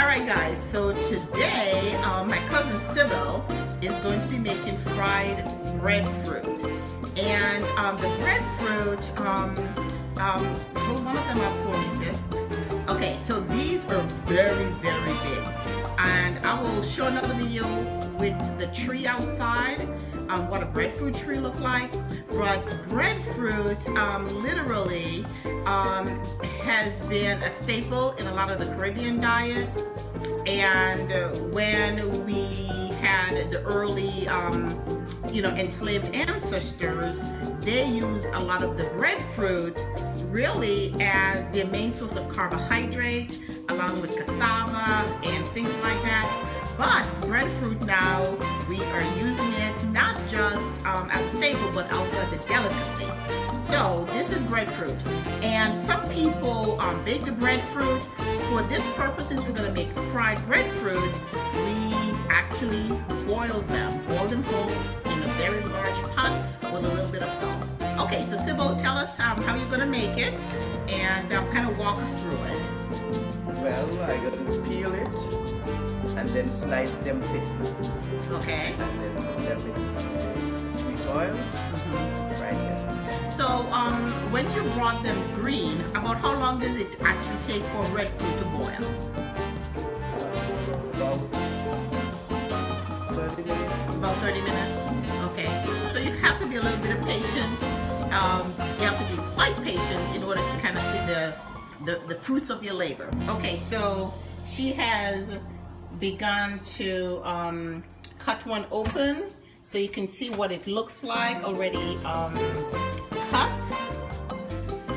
Alright guys, so today my cousin Sybil is going to be making fried breadfruit. And the breadfruit, hold one of them up for me, sis. Okay, so these are very, very big. And I will show another video with the tree outside, what a breadfruit tree look like. But breadfruit literally has been a staple in a lot of the Caribbean diets. And when we had the early enslaved ancestors, they used a lot of the breadfruit really as their main source of carbohydrate, along with cassava and things like that. But breadfruit now, we are using it not just as a staple, but also as a delicacy. So this is breadfruit. And some people bake the breadfruit. For this purposes, we're gonna make fried breadfruit. We actually boil them whole in a very large pot with a little bit of salt. Okay, so Sybil, tell us how you're gonna make it and kind of walk us through it. Well, I gotta peel it and then slice them thin. Okay. And then put them in sweet oil, fry them. So when you brought them green, about how long does it actually take for breadfruit to boil? About 30 minutes. About 30 minutes? Okay. So you have to be a little bit patient. You have to be quite patient in order to kind of see the fruits of your labor. Okay, so she has begun to cut one open so you can see what it looks like already cut.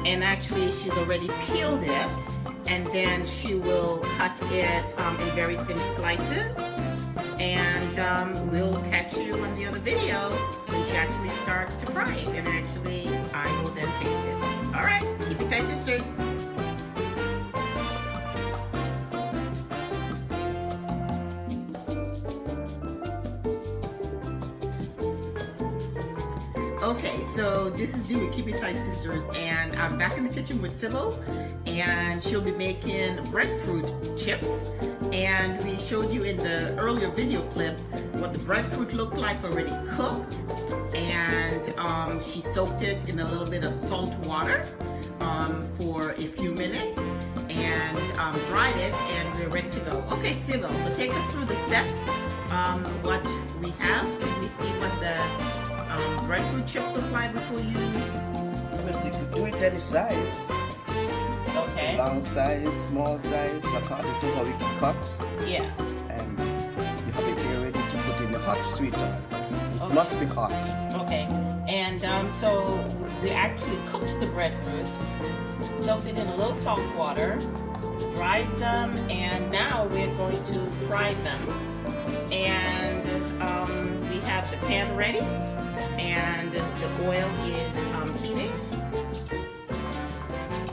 And actually she's already peeled it, and then she will cut it in very thin slices. And we'll catch you on the other video when she actually starts to fry it, and actually I will then taste it. All right, keep it tight, sisters. Okay, so this is Dee with Keep It Tight Sisters, and I'm back in the kitchen with Sybil, and she'll be making breadfruit chips. And we showed you in the earlier video clip what the breadfruit looked like already cooked, and she soaked it in a little bit of salt water for a few minutes and dried it, and we're ready to go. Okay, Sybil, so take us through the steps, what we have. Can we see what the breadfruit chips look like before you? Well, you could do it any size. Okay. Long size, small size, according to how it cuts. Yes. And you have it there ready to put in the hot sweet oil. It must be hot. Okay. And so we actually cooked the breadfruit, soaked it in a little salt water, dried them, and now we're going to fry them. And we have the pan ready, and the oil is heating.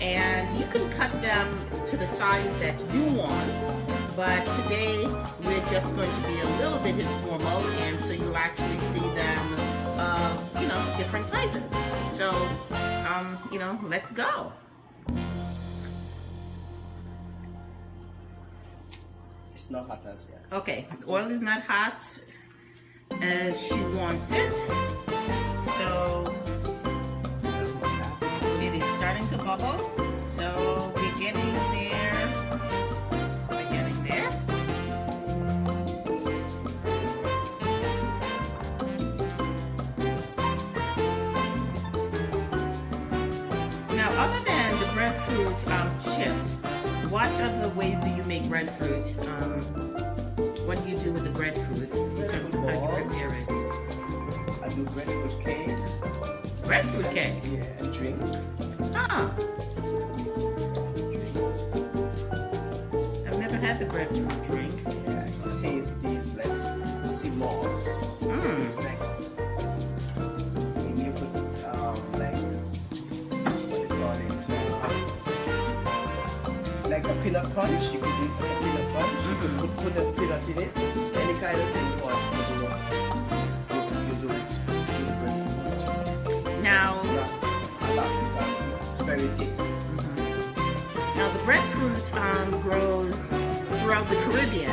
And you can cut them to the size that you want, but today we're just going to be a little bit informal, and so you'll actually see them, different sizes. So, let's go. It's not hot as yet. Okay, the oil is not hot as she wants it, so it is starting to bubble. So we're getting there. We're getting there. Now, other than the breadfruit chips, what other ways do you make breadfruit? What do you do with the breadfruit in terms of how you prepare it? I do breadfruit cake. Breadfruit cake? Yeah, and drink. Ah, Drinks. I've never had the breadfruit drink. Yeah, it's tasty. It's like sea moss. It's like you put like what do you call it? Like a peanut punch. You could do it like a peanut punch. You could put a peanut in it. Any kind of thing you want. You do it. Now, I love it because it's very thick. now the breadfruit grows throughout the Caribbean,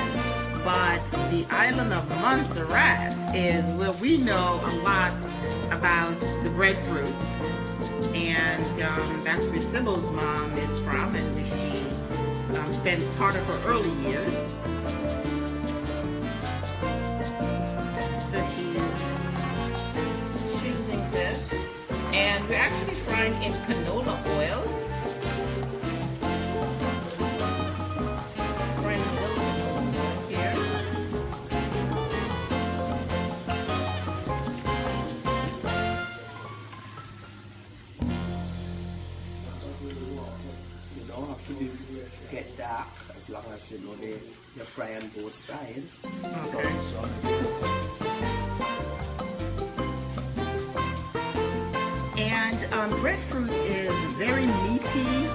but the island of Montserrat is where we know a lot about the breadfruit. And that's where Sybil's mom is from, and where she spent part of her early years. So she's choosing this, and we're actually frying in canola oil. Frying a little canola oil here. You don't have to get dark as long as you know you fry on both sides. Okay. And breadfruit is very meaty,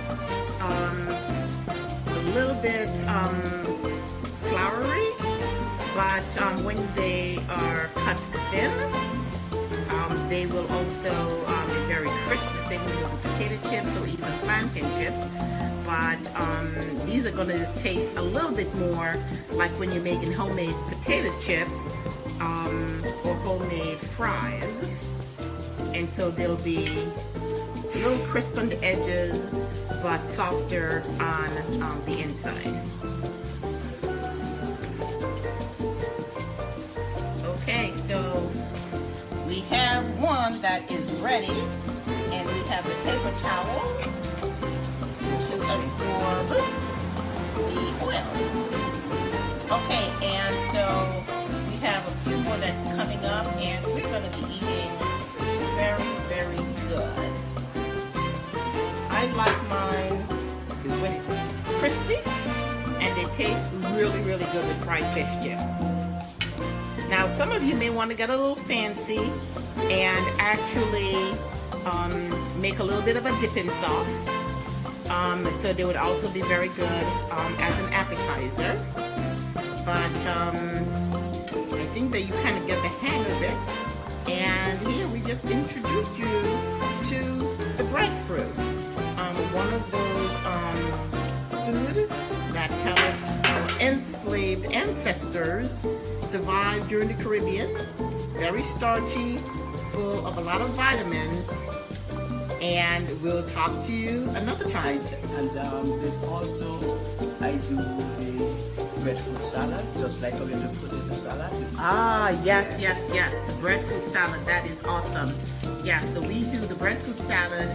a little bit floury, but when they are cut thin, they will also be very crisp, the same with potato chips or even plantain chips. But these are going to taste a little bit more like when you're making homemade potato chips or homemade fries. And so they'll be a little crisp on the edges, but softer on the inside. Okay, so we have one that is ready, and we have the paper towels to absorb the oil. Okay, and so we have a few more that's coming up, and we're going to be eating very, very good. I like mine with crispy, and they taste really, really good with fried fish dip. Now, some of you may want to get a little fancy and actually make a little bit of a dipping sauce. So they would also be very good as an appetizer. But I think that you kind of get the hang of it. And here we just introduced you to the breadfruit. One of those food that helped our enslaved ancestors survive during the Caribbean. Very starchy, full of a lot of vitamins. And we'll talk to you another time. And then also I do the breadfruit salad, just like how you do potato salad. Ah, yes, yes, yes. The breadfruit salad, that is awesome. Yeah, so we do the breadfruit salad.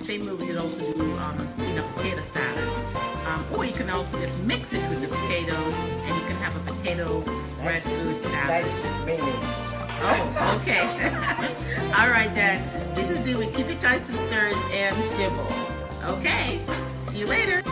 Same way we can also do potato salad. Or you can also just mix it with the potatoes, and you can have a potato breadfruit salad. That's mayonnaise. Oh, okay. All right then. This is the 𝐥𝐤𝐤𝐞 Sisters and Sybil. Okay. See you later.